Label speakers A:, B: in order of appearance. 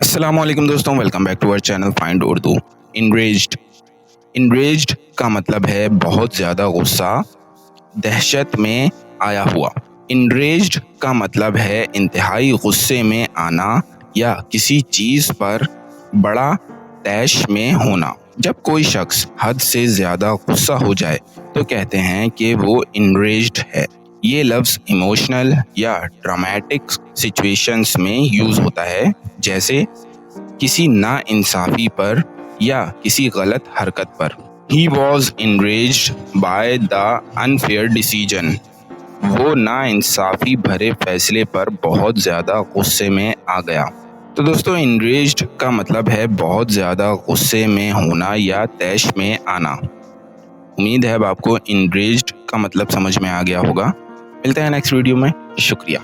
A: अस्सलाम वालेकुम दोस्तों, welcome back to our channel find Urdu. Enraged का मतलब है बहुत ज़्यादा गुस्सा, दहशत में आया हुआ। इंरेज्ड का मतलब है इंतहाई गुस्से में आना या किसी चीज़ पर बड़ा तैश में होना। जब कोई शख्स हद से ज़्यादा गुस्सा हो जाए तो कहते हैं कि वो इंरेज्ड है। ये लफ्ज़ इमोशनल या ड्रामेटिक सिचुएशंस में यूज़ होता है, जैसे किसी नाइंसाफ़ी पर या किसी गलत हरकत पर। He was enraged by the unfair decision. वो नाइंसाफ़ी भरे फैसले पर बहुत ज़्यादा गुस्से में आ गया। तो दोस्तों, enraged का मतलब है बहुत ज़्यादा गुस्से में होना या तैश में आना। उम्मीद है अब आपको enraged का मतलब समझ में आ गया होगा। मिलते हैं नेक्स्ट वीडियो में। शुक्रिया।